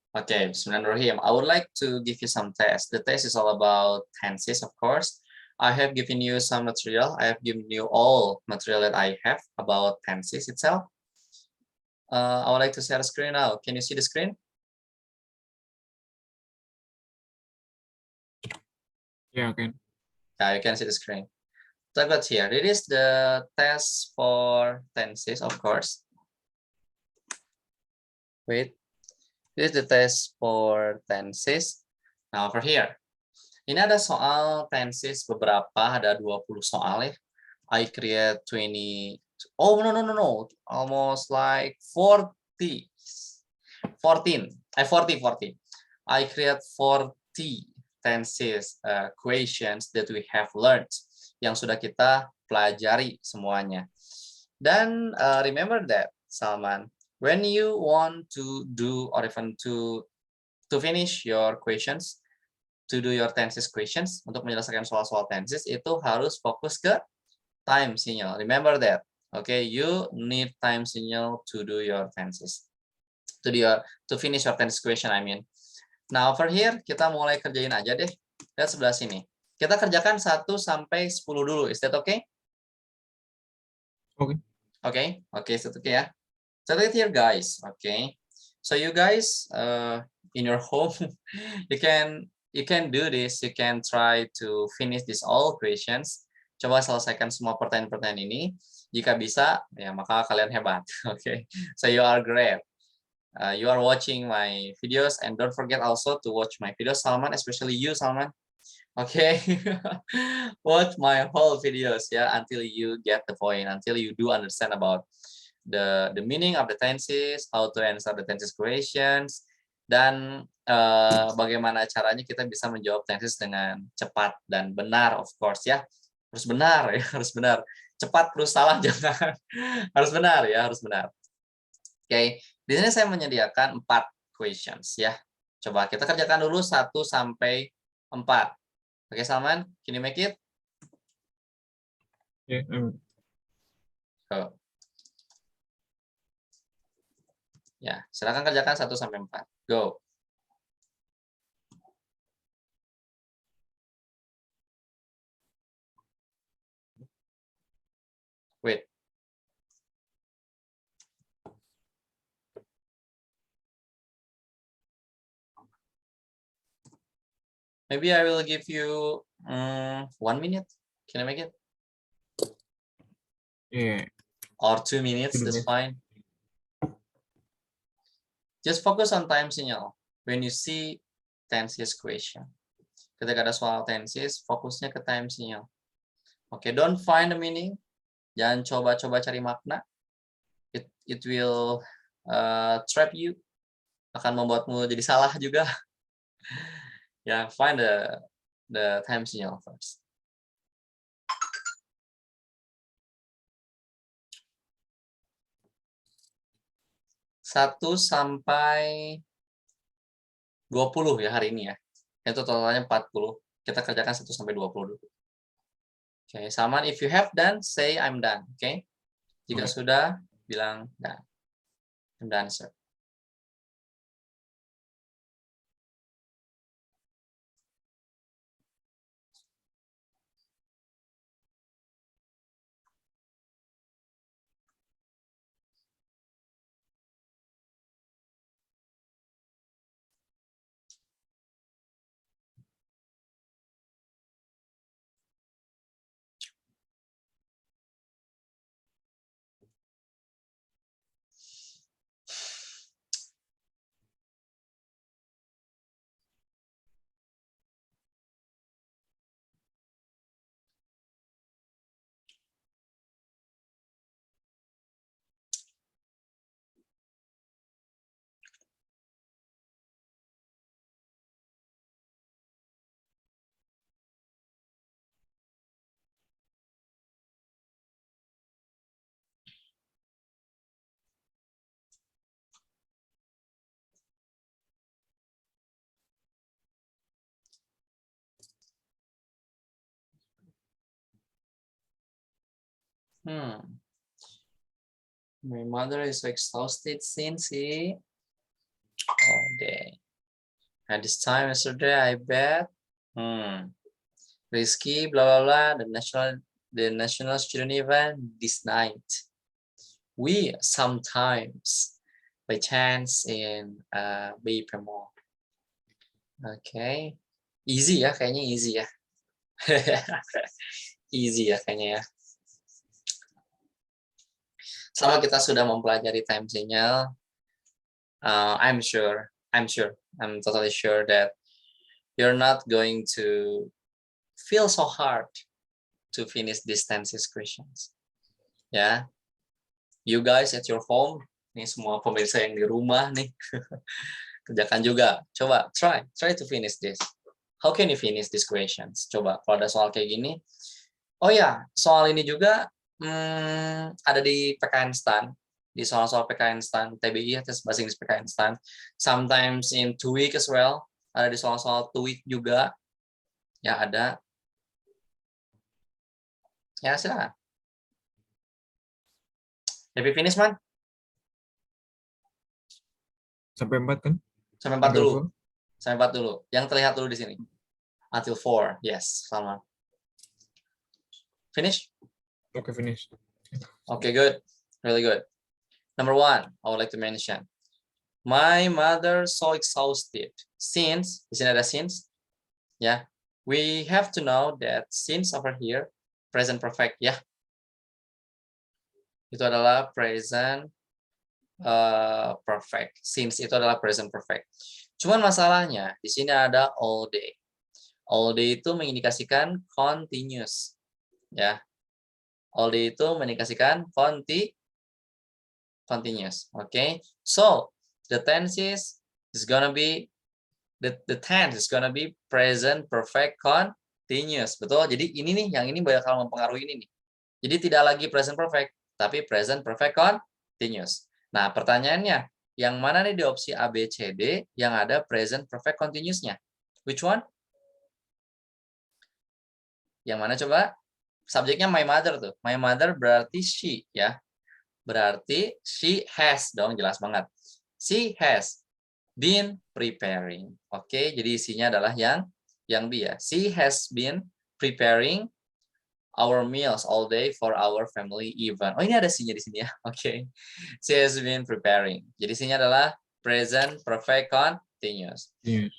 Okay, Bismillahirrahmanirrahim. I would like to give you some tests. The test is all about tenses, of course. I have given you some material. I have given you all material that I have about tenses itself. I would like to share the screen now. Can you see the screen? Yeah, okay. Yeah, you can see the screen. So I've got here. It is the test for tenses, of course. Wait. This is the test for tenses. Now over here. Ini ada soal tenses beberapa, ada 20 soal ya. I create 20. Oh, no. Almost like 40. 14. 40. I create 40 tenses questions that we have learned yang sudah kita pelajari semuanya. Dan remember that, Salman, when you want to do or even to finish your questions, to do your tenses questions, untuk menyelesaikan soal-soal tenses itu harus fokus ke time signal. Remember that. Okay, you need time signal to do your tenses. To finish your tenses question, I mean. Now over here kita mulai kerjain aja deh. Lihat sebelah sini. Kita kerjakan 1 sampai 10 dulu. Is that okay? Okay. Okay, so okay ya. So right here guys, okay. So you guys in your home you can do this. You can try to finish this all questions. Coba selesaikan semua pertanyaan-pertanyaan ini. Jika bisa, ya maka kalian hebat. Okay, so you are great. You are watching my videos, and don't forget also to watch my videos, Salman, especially you, Salman. Okay, watch my whole videos ya until you get the point, until you do understand about the meaning of the tenses, how to answer the tenses questions, dan bagaimana caranya kita bisa menjawab tenses dengan cepat dan benar, of course ya. Harus benar ya, harus benar. Cepat terus salah jangan. Harus benar ya, harus benar. Oke, di sini saya menyediakan 4 questions ya. Coba kita kerjakan dulu 1 sampai 4. Oke, Salman, can you make it? Yeah, Go. Ya, silakan kerjakan 1 sampai 4. Go. Wait. Maybe I will give you 1 minute. Can I make it? yeah. Or 2 minutes, 2 that's minutes. fine. Just focus on time signal. When you see tenses question. Ketika ada soal tenses, fokusnya ke time signal. Oke, don't find the meaning. Jangan coba-coba cari makna. It will trap you. Akan membuatmu jadi salah juga. Ya, find the time signal first. 1 sampai 20 ya hari ini ya. Itu totalnya 40. Kita kerjakan 1 sampai 20 dulu. Oke, Salman, if you have done, say I'm done. Oke. Jika Okay. sudah, bilang done. I'm done, sir. My mother is exhausted since he All day. At this time yesterday, I bet. Rizky, blah blah blah. The national student event this night. We sometimes by chance in BIP Mall. Okay. Easy ya, kayaknya easy ya. Easy ya kayaknya ya. Sama kita sudah mempelajari time signal. I'm totally sure that you're not going to feel so hard to finish these tenses questions. Ya, you guys at your home, nih semua pemirsa yang di rumah nih, kerjakan juga. Coba try to finish this. How can you finish these questions? Coba kalau ada soal kayak gini. Oh ya, soal ini juga ada di PKN STAN, di soal-soal PKN STAN TBI, tes bahasa Inggris PKN STAN. Sometimes in TOEIC as well, ada di soal-soal TOEIC juga. Ya ada. Ya silakan. Happy finish man? Sampai 4 kan? Sampai 4 dulu. Sampai 4 dulu. Yang terlihat dulu di sini. Until 4. Yes, sama. Finish? Okay, finish. Okay, good. Really good. Number 1, I would like to mention. My mother so exhausted. Since, di sini ada since. Ya. We have to know that since over here, present perfect, ya. Itu adalah present perfect. Since itu adalah present perfect. Cuman masalahnya, di sini ada all day. All day itu mengindikasikan continuous. Ya. All day itu mengindikasikan continuous. Okay. So, the tense is gonna be the tense is gonna be present perfect continuous. Betul? Jadi ini nih, yang ini bakal mempengaruhi ini nih. Jadi tidak lagi present perfect, tapi present perfect continuous. Nah, pertanyaannya, yang mana nih di opsi A, B, C, D yang ada present perfect continuous-nya? Which one? Yang mana coba? Subjeknya my mother tuh. My mother berarti she ya. Berarti she has dong, jelas banget. She has been preparing. Oke, jadi isinya adalah yang B ya. She has been preparing our meals all day for our family event. Oh, ini ada she-nya di sini ya. Oke. She has been preparing. Jadi isinya adalah present perfect continuous. Yes.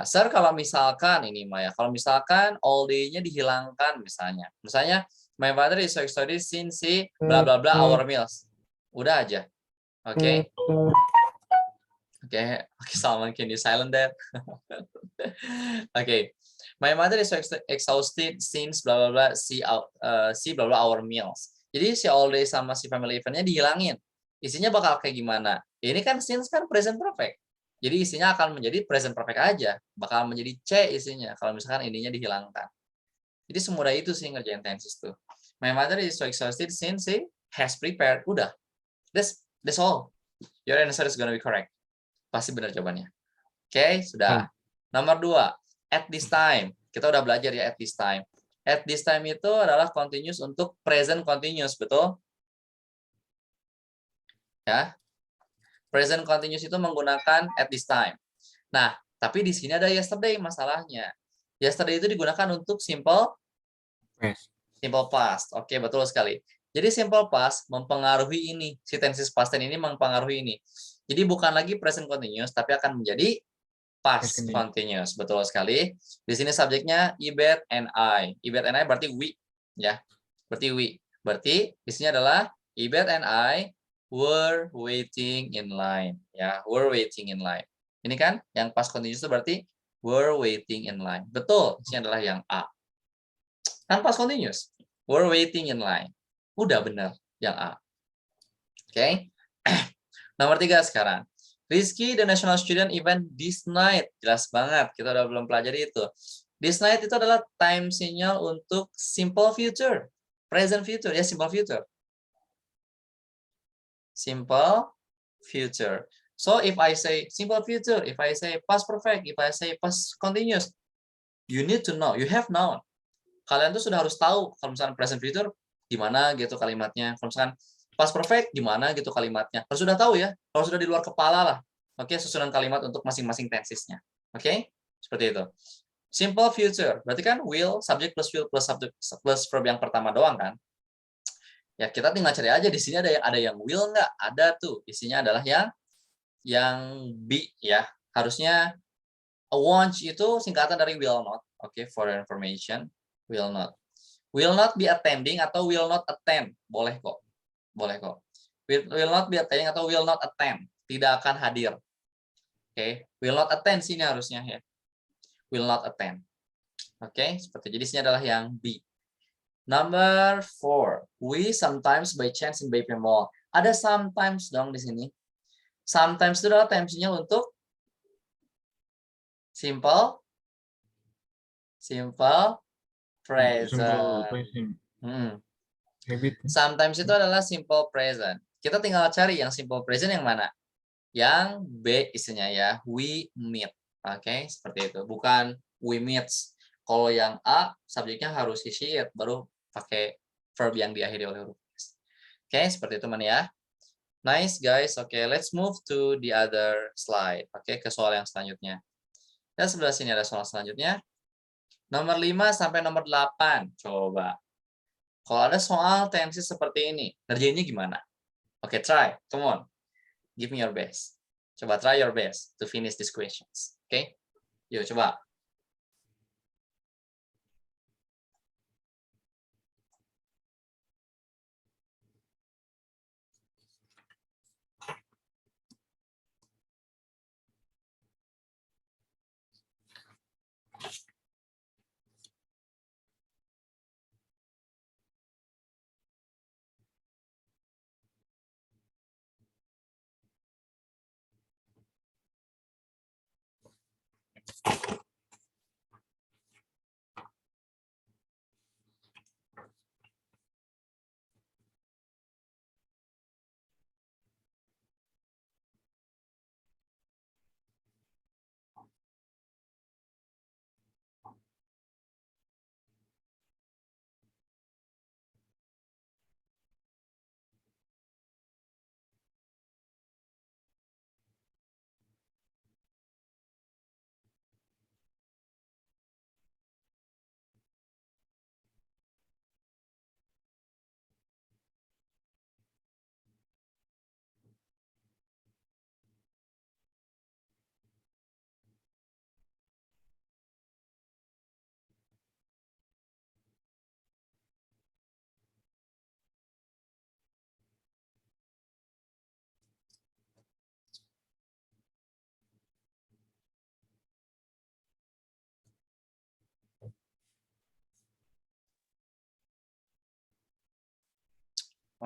Sir, kalau misalkan ini Maya, kalau misalkan all day-nya dihilangkan misalnya my father is so excited since he bla bla bla our meals. Udah aja. Oke. Oke, Salman, can you silent that? Oke. My mother is so exhausted since bla bla bla see bla bla our meals. Jadi si all day sama si family event-nya dihilangin. Isinya bakal kayak gimana? Ini kan since kan present perfect. Jadi isinya akan menjadi present perfect aja. Bakal menjadi C isinya kalau misalkan ininya dihilangkan. Jadi semudah itu sih ngerjain tenses tuh. My mother is so exhausted since she has prepared. Udah. That's all. Your answer is gonna be correct. Pasti benar jawabannya. Oke, sudah. Nomor 2. At this time. Kita udah belajar ya at this time. At this time itu adalah continuous untuk present continuous, betul? Ya. Present continuous itu menggunakan at this time. Nah, tapi di sini ada yesterday masalahnya. Yesterday itu digunakan untuk simple past. Oke, betul sekali. Jadi simple past mempengaruhi ini. Si tenses past tense ini mempengaruhi ini. Jadi bukan lagi present continuous, tapi akan menjadi past continuous. Betul sekali. Di sini subjeknya Ibet and I. Ibet and I berarti we. Ya, berarti we. Berarti di sini adalah Ibet and I were waiting in line. Ya, were waiting in line. Ini kan yang past continuous itu berarti were waiting in line. Betul, ini adalah yang A. Kan past continuous. Were waiting in line. Udah benar yang A. Oke. Nomor 3 sekarang. Rizky, the national student event this night. Jelas banget, kita udah belum pelajari itu. This night itu adalah time signal untuk simple future. Present future, ya simple future. Simple future. So if I say simple future, if I say past perfect, if I say past continuous, you need to know, you have known. Kalian tuh sudah harus tahu kalau misalkan present future gimana gitu kalimatnya. Kalau misalkan past perfect gimana gitu kalimatnya. Harus sudah tahu ya. Kalau sudah di luar kepala lah. Oke, susunan kalimat untuk masing-masing tensesnya. Oke, seperti itu. Simple future, berarti kan will, subject plus will plus subject plus verb yang pertama doang kan? Ya kita tinggal cari aja di sini ada yang will nggak? Ada tuh, isinya adalah yang be ya. Harusnya want itu singkatan dari will not. Oke, for your information, will not. Will not be attending atau will not attend, boleh kok. Boleh kok. Will not be attending atau will not attend, tidak akan hadir. Oke, will not attend sini harusnya ya. Will not attend. Oke, seperti jadi sini adalah yang be. Number 4, we sometimes by chance in BP Mall. Ada sometimes dong di sini. Sometimes itu adalah tensinya untuk simple present. present. Hmm. Habit. Sometimes itu adalah simple present. Kita tinggal cari yang simple present yang mana? Yang B isinya ya, we meet. Oke, seperti itu. Bukan we meets. Kalau yang A, subjeknya harus isi it, baru pakai verb yang diakhiri oleh huruf S. Oke, seperti itu man ya. Nice guys. Oke, let's move to the other slide. Oke, ke soal yang selanjutnya. Dan sebelah sini ada soal selanjutnya. Nomor 5 sampai nomor 8. Coba. Kalau ada soal tensi seperti ini, ngerjainnya gimana? Oke, try. Come on. Give me your best. Coba try your best to finish these questions. Oke? Yuk, coba.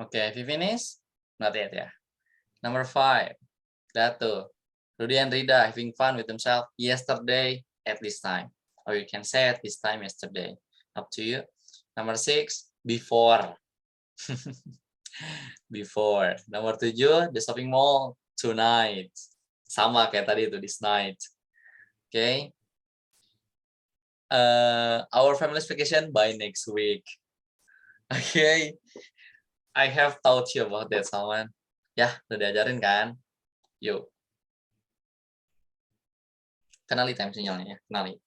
Oke, have you finished? Not yet ya. Number 5. Datu. Rudy and Rida having fun with themselves yesterday at this time. Or you can say at this time yesterday. Up to you. Number 6. Before. Before. Nomor 7. The shopping mall tonight. Sama kayak tadi itu, this night. Oke. Okay. Our family's vacation by next week. Oke. Okay. I have taught you about that, Salman. Ya, udah diajarin kan? Yuk. Kenali time sinyalnya ya, kenali.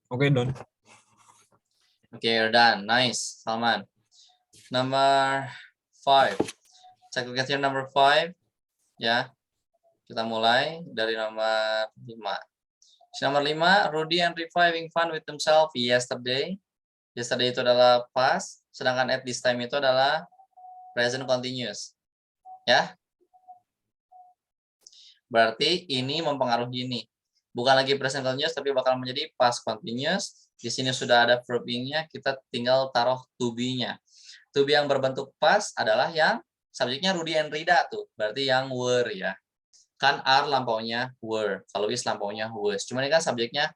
Oke, done. Oke, you're done. Nice, Salman. Number 5. Check look at your number 5. Ya. Kita mulai dari nomor 5. Nomor 5, Rudy and Rifa having fun with themselves yesterday. Yesterday itu adalah past, sedangkan at this time itu adalah present continuous. Ya. Berarti ini mempengaruhi ini. Bukan lagi present continuous, tapi bakal menjadi past continuous. Di sini sudah ada verb ing-nya, kita tinggal taruh to be-nya. To be yang berbentuk past adalah yang subjeknya Rudy and Rida tuh. Berarti yang were ya. Kan are lampaunya were. Kalau is lampaunya was. Cuma ini kan subjeknya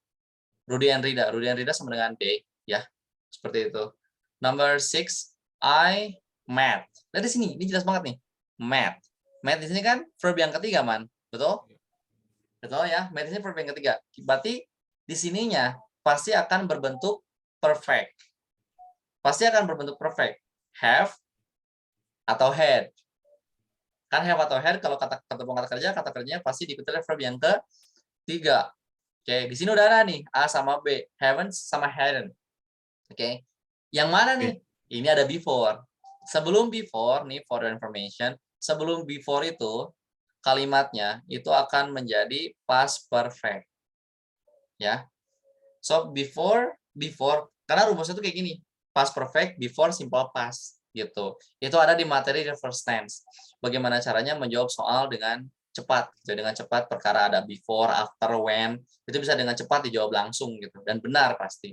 Rudy and Rida. Rudy and Rida sama dengan they ya. Seperti itu. Number 6, I met. Lihat di sini, ini jelas banget nih. Met. Met di sini kan verb yang ketiga, man. Betul? Betul ya, met di sini verb yang ketiga. Berarti di sininya pasti akan berbentuk perfect. Pasti akan berbentuk perfect. Have atau had. Kan have atau had kalau ketemu kata kerjanya pasti diikuti oleh verb yang ketiga. Oke, di sini udah ada nih A sama B, haven't sama hadn't. Oke. Yang mana nih? Ini ada before. Sebelum before nih, for your information, sebelum before itu kalimatnya itu akan menjadi past perfect. Ya. So before karena rumusnya tuh kayak gini. Past perfect before simple past gitu. Itu ada di materi reverse tense. Bagaimana caranya menjawab soal dengan cepat. Jadi dengan cepat perkara ada before, after, when, itu bisa dengan cepat dijawab langsung gitu dan benar pasti.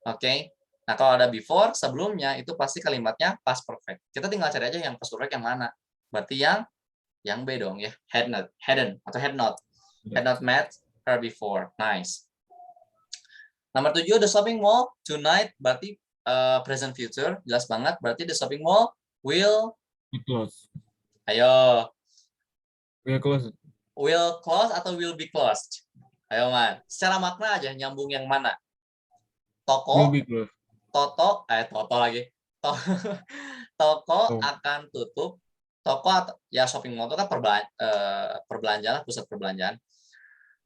Oke. Nah, kalau ada before sebelumnya itu pasti kalimatnya past perfect. Kita tinggal cari aja yang past perfect yang mana. Berarti yang B dong ya. Had not, hadn't atau had not. Had not met her before. Nice. Nomor 7, the shopping mall tonight berarti present future, jelas banget. Berarti the shopping mall will Be close. Ayo, Will close. will close atau will be closed? Ayo, Man. Secara makna aja nyambung yang mana? Will Toko, be close. toto lagi. Toko Oh, akan tutup. Toko atau ya shopping mall itu kan perbelanjaan, pusat perbelanjaan.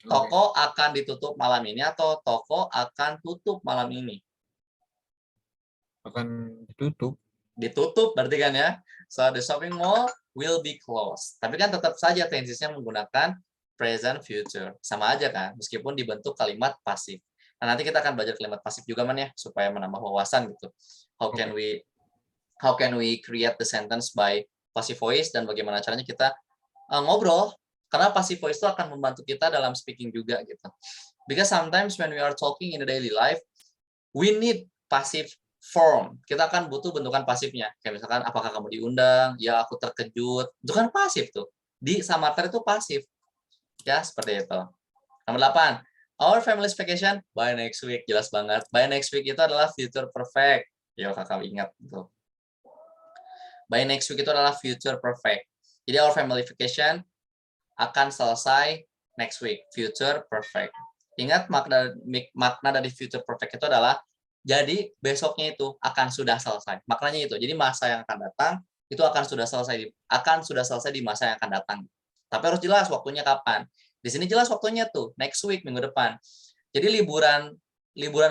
oke. Toko akan ditutup malam ini atau toko akan tutup malam ini? Akan ditutup. Ditutup berarti kan ya. So the shopping mall will be closed. Tapi kan tetap saja tensesnya menggunakan present future. Sama aja kan, meskipun dibentuk kalimat pasif. Nah, nanti kita akan belajar kalimat pasif juga man ya, supaya menambah wawasan gitu. How Oke. can we create the sentence by passive voice dan bagaimana caranya kita ngobrol, karena passive voice itu akan membantu kita dalam speaking juga gitu. Because sometimes when we are talking in the daily life, we need passive form. Kita akan butuh bentukan pasifnya. Kayak misalkan, apakah kamu diundang? Ya, aku terkejut. Itu kan pasif tuh. Di Samater itu pasif. Ya, seperti itu. Nomor 8. Our family's vacation by next week. Jelas banget. By next week itu adalah future perfect. Yo, kakak ingat. Tuh. By next week itu adalah future perfect. Jadi, our family vacation akan selesai next week. Future perfect. Ingat makna dari future perfect itu adalah jadi besoknya itu akan sudah selesai. Maknanya itu. Jadi masa yang akan datang itu akan sudah selesai di masa yang akan datang. Tapi harus jelas waktunya kapan. Di sini jelas waktunya tuh next week, minggu depan. Jadi liburan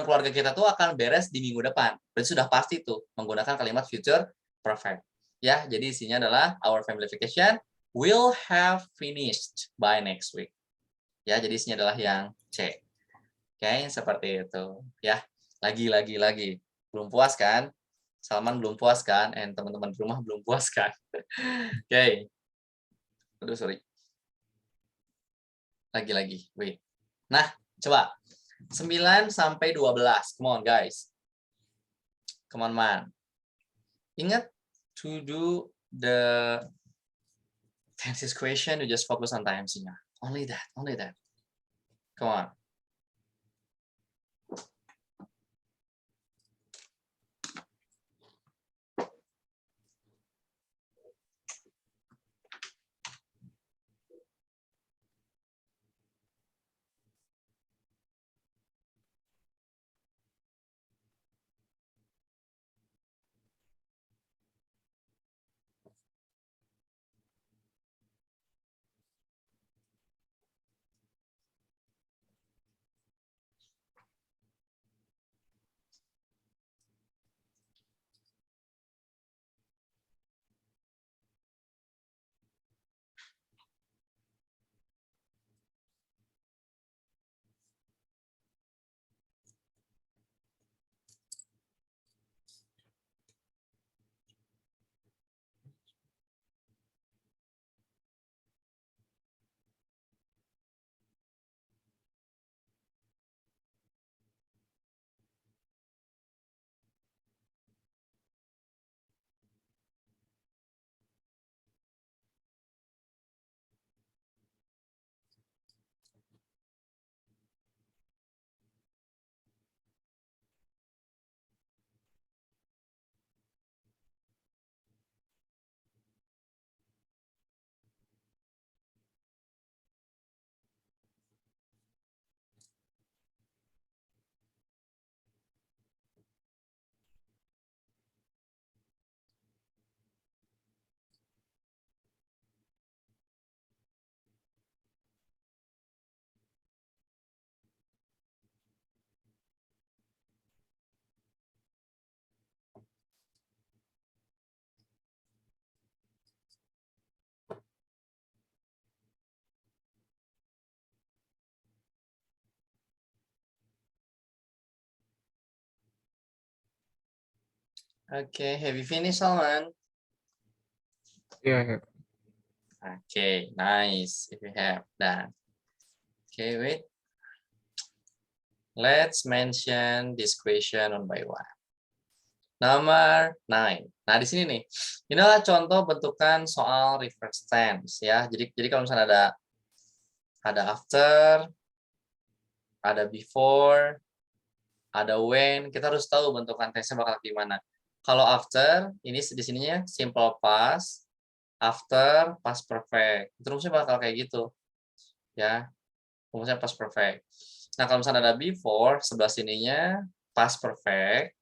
keluarga kita tuh akan beres di minggu depan. Berarti sudah pasti tuh menggunakan kalimat future perfect. Ya, jadi isinya adalah our family vacation will have finished by next week. Ya, jadi isinya adalah yang C. Oke, seperti itu. Ya, lagi. Belum puas kan? Salman belum puas kan? Teman-teman di rumah belum puas kan? Oke. Aduh, sorry. Lagi. Wait. Nah, coba. 9 sampai 12. Come on, guys. Come on, man. Ingat to do the tenses question, you just focus on TMC-nya. Only that. Come on. Okay, have you finished, Salman? Yeah, I have. Okay, nice. If you have done. Okay, wait. Let's mention this question one by one. Nomor 9. Nah, di sini nih. Inilah contoh bentukan soal reverse tense ya. Jadi kalau misalnya ada after, ada before, ada when, kita harus tahu bentukan tense-nya bakal gimana. Kalau after, ini di sininya simple past, after, past perfect. Terusnya bakal kayak gitu. Ya, rumusnya past perfect. Nah, kalau misalnya ada before, sebelah sininya past perfect.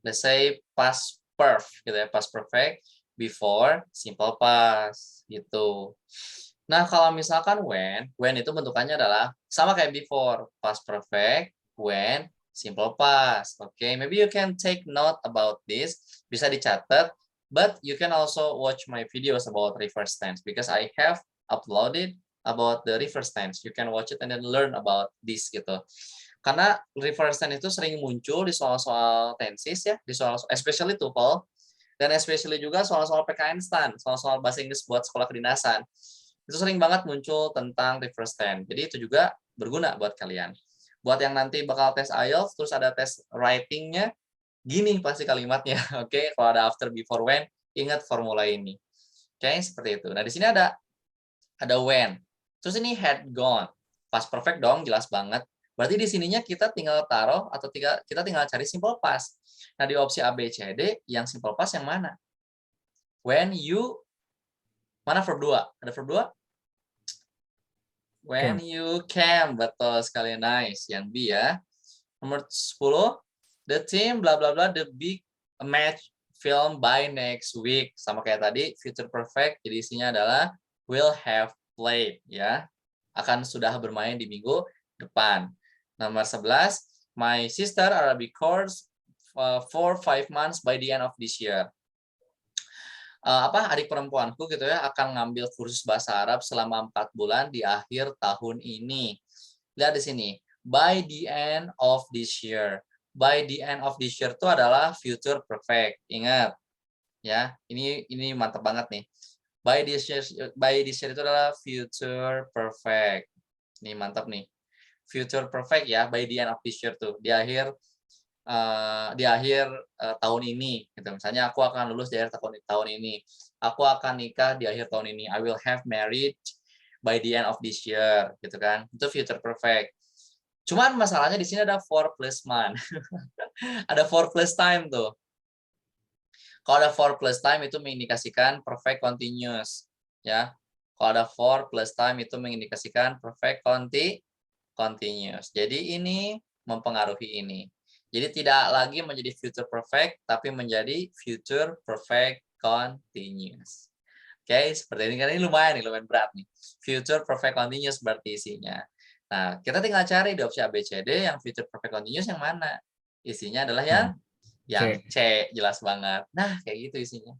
Let's say past perf gitu ya, past perfect before simple past gitu. Nah, kalau misalkan when itu bentukannya adalah sama kayak before, past perfect, when, simple past. Okay, maybe you can take note about this, bisa dicatat, but you can also watch my videos about reverse tense because I have uploaded about the reverse tense. You can watch it and then learn about this gitu. Karena reverse tense itu sering muncul di soal-soal tenses ya, di soal especially TOEFL, dan especially juga soal-soal PKN STAN, soal-soal bahasa Inggris buat sekolah kedinasan. Itu sering banget muncul tentang reverse tense. Jadi itu juga berguna buat kalian. Buat yang nanti bakal tes IELTS, terus ada tes writing-nya, gini pasti kalimatnya. Oke, kalau ada after, before, when, ingat formula ini. Oke, seperti itu. Nah, di sini ada when. Terus ini had gone. Past perfect dong, jelas banget. Berarti di sininya kita tinggal taruh atau kita tinggal cari simple past. Nah, di opsi A, B, C, D, yang simple past yang mana? When you, mana verb 2? Ada verb 2? When Can. you can, betul sekali, nice. Yang B ya. Nomor 10, the team bla bla bla the big match film by next week. Sama kayak tadi, future perfect, jadi isinya adalah will have played ya. Akan sudah bermain di minggu depan. Nomor 11, my sister Arabic course for 5 months by the end of this year. Adik perempuanku gitu ya akan ngambil kursus bahasa Arab selama 4 bulan di akhir tahun ini. Lihat di sini, by the end of this year. By the end of this year itu adalah future perfect. Ingat ya, ini mantap banget nih. By this year itu adalah future perfect. Ini mantap nih. Future perfect ya, by the end of this year tuh, di akhir tahun ini gitu. Misalnya aku akan lulus di akhir tahun ini. Aku akan nikah di akhir tahun ini. I will have married by the end of this year gitu kan. Itu future perfect. Cuman masalahnya di sini ada for plus month. Ada for plus time tuh. Kalau ada for plus time itu mengindikasikan perfect continuous ya. Kalau ada for plus time itu mengindikasikan perfect continuous. Jadi ini mempengaruhi ini. Jadi tidak lagi menjadi future perfect, tapi menjadi future perfect continuous. Oke, seperti ini kan ini lumayan berat nih. Future perfect continuous berarti isinya. Nah, kita tinggal cari di opsi A, B, C, D yang future perfect continuous yang mana. Isinya adalah yang C. C, jelas banget. Nah, kayak gitu isinya.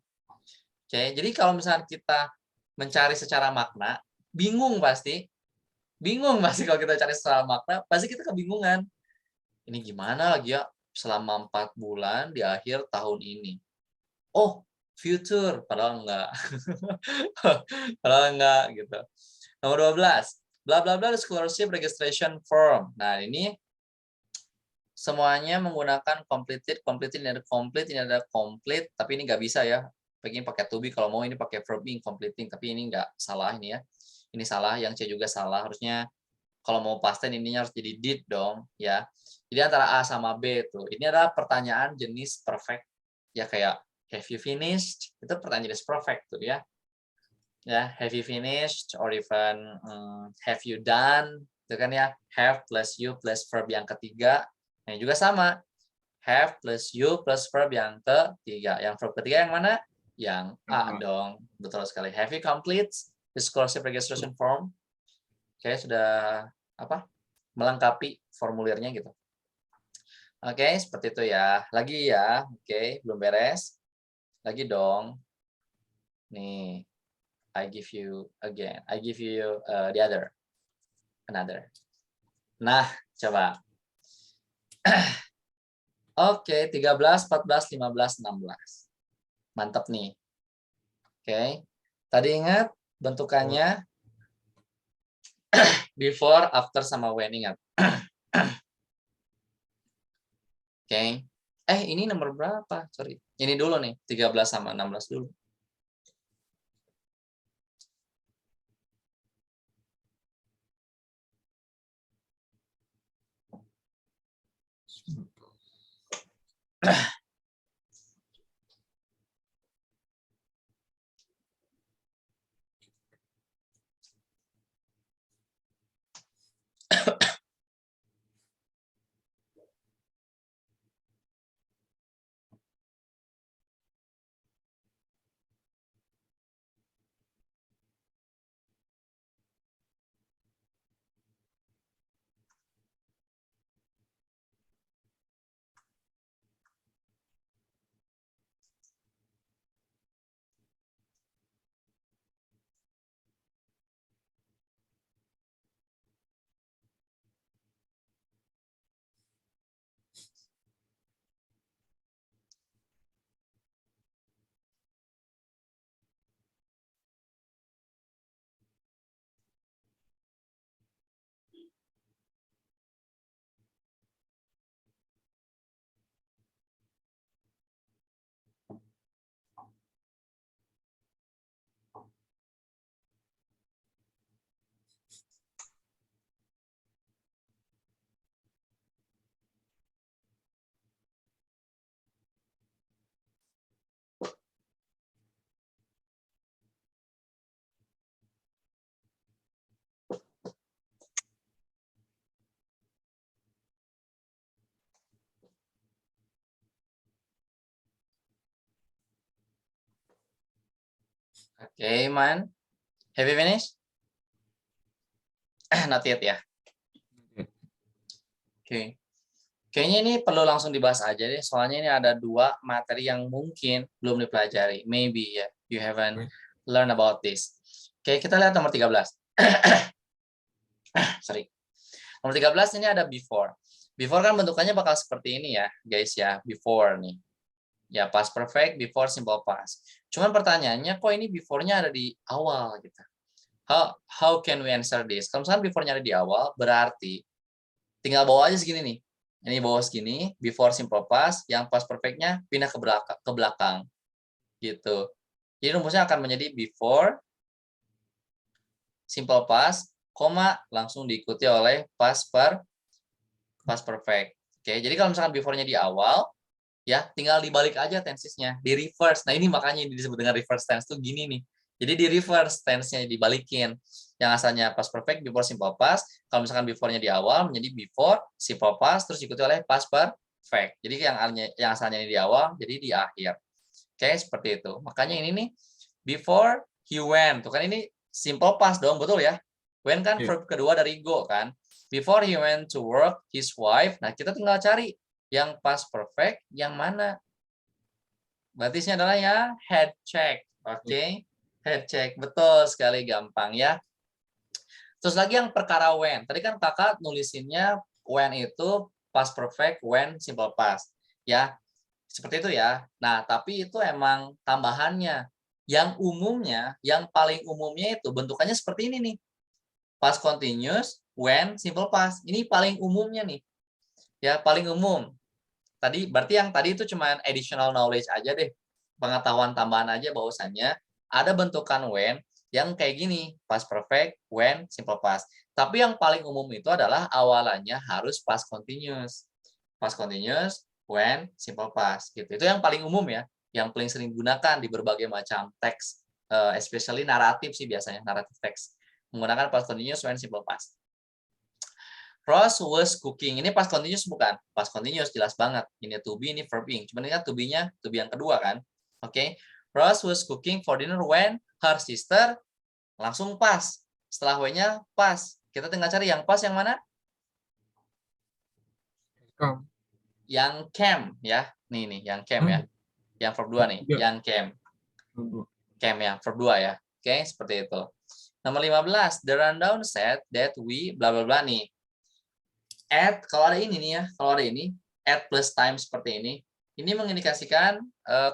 Oke, jadi kalau misalnya kita mencari secara makna, bingung pasti. Bingung pasti kalau kita cari secara makna, pasti kita kebingungan. Ini gimana lagi ya selama 4 bulan di akhir tahun ini. Oh, future, padahal enggak. Padahal enggak gitu. Nomor 12, bla bla bla scholarship registration form. Nah, ini semuanya menggunakan completed, ini ada complete, tapi ini nggak bisa ya. Pengen pakai to be, kalau mau ini pakai verb being, completing, tapi ini nggak, salah ini ya. Ini salah, yang C juga salah. Harusnya kalau mau past tense ininya harus jadi did dong ya. Jadi antara A sama B tuh. Ini adalah pertanyaan jenis perfect. Ya kayak have you finished? Itu pertanyaan jenis perfect tuh ya. Ya, have you finished or even have you done? Itu kan ya, have plus you plus verb yang ketiga. Nah, juga sama. Have plus you plus verb yang ketiga. Yang verb ketiga yang mana? Yang A dong. Betul sekali. Have you complete the scholarship registration form? Oke, sudah melengkapi formulirnya gitu. Oke, seperti itu ya. Lagi ya. Oke, belum beres. Lagi dong. Nih, I give you again. I give you the another. Nah, coba. Oke, 13, 14, 15, 16. Mantap nih. Oke. Tadi ingat bentukannya before, after, sama when, ingat. Oke. Ini nomor berapa? Sorry. Ini dulu nih, 13 sama 16 dulu. Oke, man. Have you finished? Not yet ya. Oke. Kayaknya ini perlu langsung dibahas aja deh, soalnya ini ada 2 materi yang mungkin belum dipelajari. Maybe ya, you haven't learn about this. Oke, kita lihat nomor 13. Sorry. Nomor 13 ini ada before. Before kan bentukannya bakal seperti ini ya, guys ya. Before nih. Ya, past perfect, before, simple past. Cuman pertanyaannya, kok ini before-nya ada di awal gitu. How can we answer this? Kalau misalkan before-nya ada di awal, berarti tinggal bawa aja segini nih. Ini bawa segini, before simple past, yang past perfect-nya pindah ke belakang. Gitu. Jadi rumusnya akan menjadi before simple past, koma langsung diikuti oleh past perfect. Oke, jadi kalau misalkan before-nya di awal, ya tinggal dibalik aja tensesnya, di reverse. Nah, ini makanya disebut dengan reverse tense tuh gini nih. Jadi di reverse tense-nya dibalikin. Yang asalnya past perfect before simple past, kalau misalkan before-nya di awal menjadi before simple past terus diikuti oleh past perfect. Jadi yang asalnya di awal jadi di akhir. Oke, seperti itu. Makanya ini nih before he went. Tuh kan ini simple past dong, betul ya? When kan verb kedua dari go kan. Before he went to work, his wife. Nah, kita tinggal cari yang past perfect yang mana. Batisnya adalah ya head check. Oke. Head check. Betul sekali, gampang ya. Terus lagi yang perkara when. Tadi kan kakak nulisinnya when itu past perfect, when simple past. Ya, seperti itu ya. Nah, tapi itu emang tambahannya. Yang umumnya, yang paling umumnya itu bentukannya seperti ini nih. Past continuous, when, simple past. Ini paling umumnya nih. Ya, paling umum. Tadi berarti yang tadi itu cuma additional knowledge aja deh. Pengetahuan tambahan aja bahwasannya ada bentukan when yang kayak gini, past perfect, when, simple past. Tapi yang paling umum itu adalah awalannya harus past continuous. Past continuous, when, simple past gitu. Itu yang paling umum ya, yang paling sering digunakan di berbagai macam teks, especially naratif sih biasanya, naratif teks. Menggunakan past continuous, when, simple past. Ross was cooking. Ini past continuous bukan? Past continuous jelas banget. Ini to be, ini verb ing. Cuman ingat to be-nya, to be yang kedua kan? Oke. Ross was cooking for dinner when her sister langsung pas. Setelah when-nya pas. Kita tinggal cari yang pas yang mana? Yang came ya. Nih, yang came ya. Yang verb 2 nih, yang came. Came ya, verb 2 ya. Oke, seperti itu. Nomor 15, the rundown said that we bla bla bla nih. At, kalau ada ini nih ya, kalau ada ini, at plus time seperti ini mengindikasikan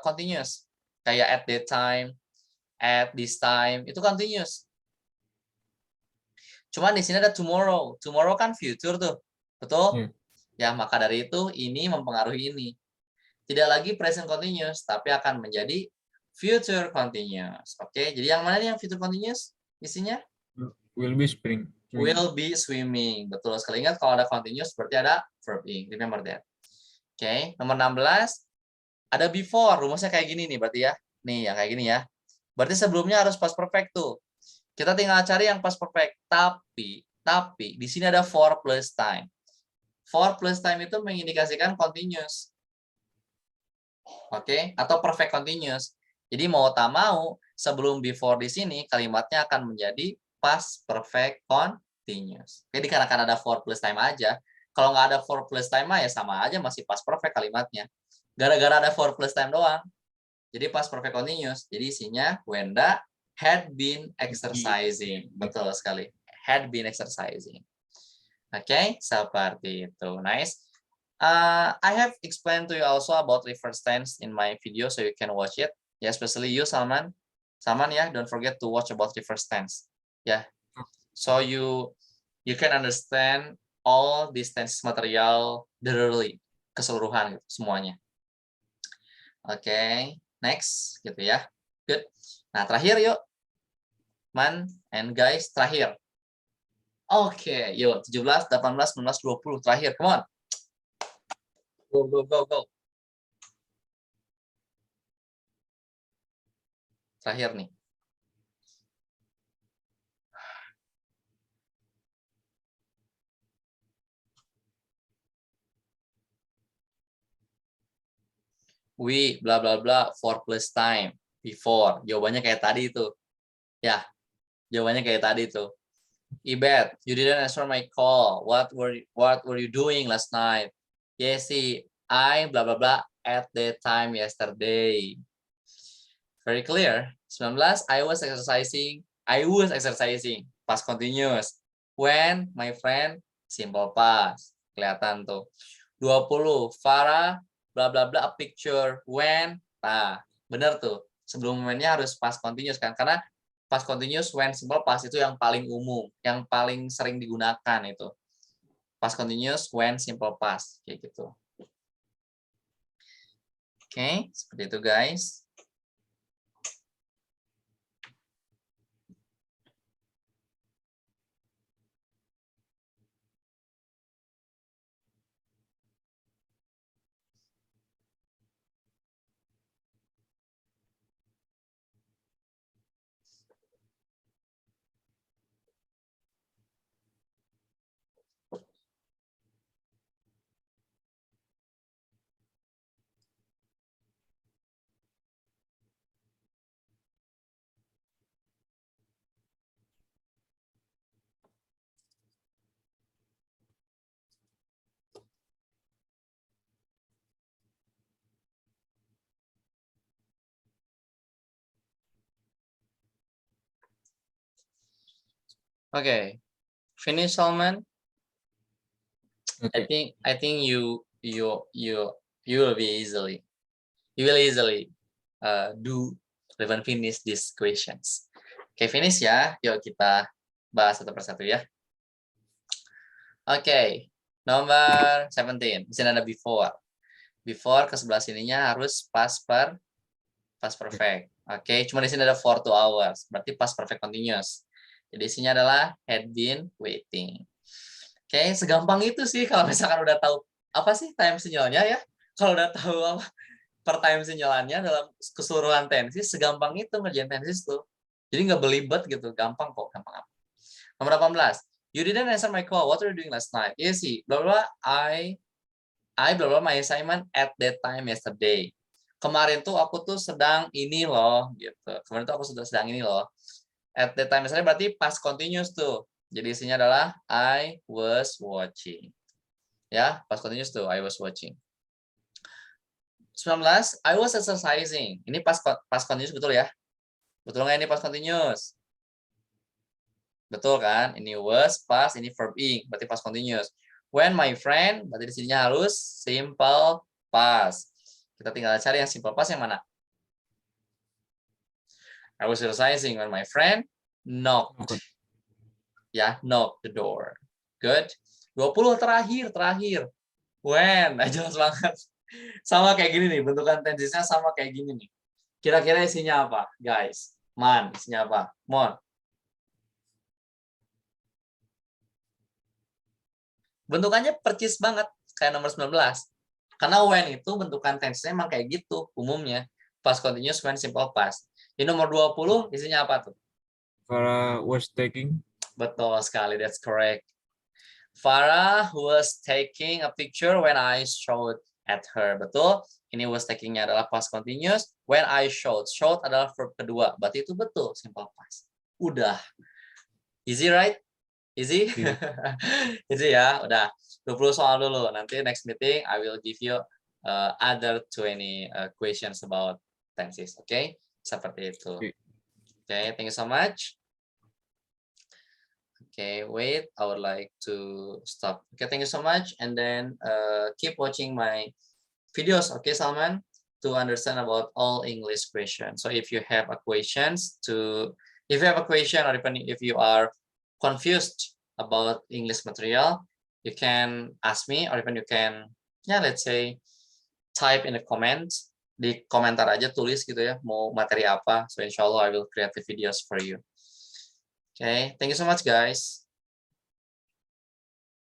continuous. Kayak at that time, at this time, itu continuous. Cuman di sini ada tomorrow. Tomorrow kan future tuh. Betul? Ya, maka dari itu ini mempengaruhi ini. Tidak lagi present continuous, tapi akan menjadi future continuous. Oke, jadi yang mana nih yang future continuous? Isinya? Will be spring. Will be swimming. Betul sekali. Ingat kalau ada continuous berarti ada verb ing. Remember that. Oke, nomor 16. Ada before. Rumusnya kayak gini nih berarti ya. Nih, yang kayak gini ya. Berarti sebelumnya harus past perfect tuh. Kita tinggal cari yang past perfect. Tapi di sini ada for plus time. For plus time itu mengindikasikan continuous. Oke, atau perfect continuous. Jadi mau tak mau, sebelum before di sini kalimatnya akan menjadi past perfect continuous. Jadi dikarenakan ada for plus time aja. Kalau nggak ada for plus time ya sama aja masih past perfect kalimatnya. Gara-gara ada for plus time doang. Jadi past perfect continuous. Jadi isinya Wenda had been exercising. Betul sekali. Had been exercising. Oke, seperti itu. Nice. I have explained to you also about reverse tense in my video, so you can watch it. Yeah, especially you, Salman. Salman, yeah, don't forget to watch about reverse tense. Yeah, so you can understand all this tense material thoroughly, keseluruhan gitu, semuanya. Oke, next gitu ya. Good. Nah, terakhir yuk. Man and guys, terakhir. Oke, yuk 17, 18, 19, 20 terakhir. Come on. Go, go, go, go. Terakhir nih. We bla bla bla for plus time before. Jawabannya kayak tadi itu. Ya, jawabannya kayak tadi itu. Ibet, you didn't answer my call. What were you doing last night? Yesi, I bla bla bla at that time yesterday. Very clear. 19, I was exercising. Past continuous. When, my friend, simple past. Kelihatan tuh. 20, Farah, bla bla bla, a picture. When, nah, bener tuh. Sebelum momennya harus past continuous kan. Karena past continuous, when, simple past itu yang paling umum. Yang paling sering digunakan itu. Past continuous, when, simple past. Kayak gitu. Oke, seperti itu guys. Oke, finish Salman. Okay. I think you will easily do even finish these questions. Oke, finish ya. Yuk kita bahas satu persatu ya. Oke, nomor 17. Di sini ada before. Before ke sebelah sininya harus past perfect. Oke, cuma di sini ada for 2 hours. Berarti past perfect continuous. Jadi isinya adalah had been waiting. Oke, segampang itu sih kalau misalkan udah tahu apa sih time sinyalnya ya. Kalau udah tahu apa per time sinyalannya dalam keseluruhan tensis, segampang itu ngerjain tensis tuh. Jadi nggak belibet gitu, gampang kok, gampang apa. Nomor 18. You didn't answer my call. What were you doing last night? Iya sih, bla bla I bla bla my assignment at that time yesterday. Kemarin tuh aku tuh sedang ini loh, gitu. Kemarin tuh aku sedang ini loh. At that time yesterday berarti past continuous tuh. Jadi isinya adalah I was watching. Ya, past continuous tuh, I was watching. 19, I was exercising. Ini past continuous betul ya? Betul nggak ini past continuous? Betul kan? Ini was, past, ini verb ing. Berarti past continuous. When my friend, berarti di sininya harus simple past. Kita tinggal cari yang simple past yang mana? I was exercising when my friend knocked. Knocked. Ya, knock the door. Good. 20 terakhir. When, jelas banget. Sama kayak gini nih, bentukan tensisnya sama kayak gini nih. Kira-kira isinya apa, guys? Isinya apa? Mon. Bentukannya percis banget, kayak nomor 19. Karena when itu bentukan tensisnya emang kayak gitu, umumnya. Past continuous, when simple past. Di nomor 20, isinya apa tuh? Farah was taking. Betul sekali, that's correct. Farah was taking a picture when I showed at her. Betul. Ini was taking-nya adalah past continuous. When I showed. Showed adalah verb kedua. Berarti itu betul, simple past. Udah. Easy, right? Easy? Yeah. Easy ya. Udah. 20 soal dulu. Nanti next meeting, I will give you other 20 questions about tenses. Okay? Seperti itu. Okay, thank you so much. Okay, wait, I would like to stop. Okay, thank you so much. And then keep watching my videos, okay, Salman, to understand about all English questions. So if you have a question or even if you are confused about English material, you can ask me or even you can, let's say, type in the comments. Di komentar aja tulis gitu ya, mau materi apa. So insya Allah I will create the videos for you. Okay, thank you so much, guys.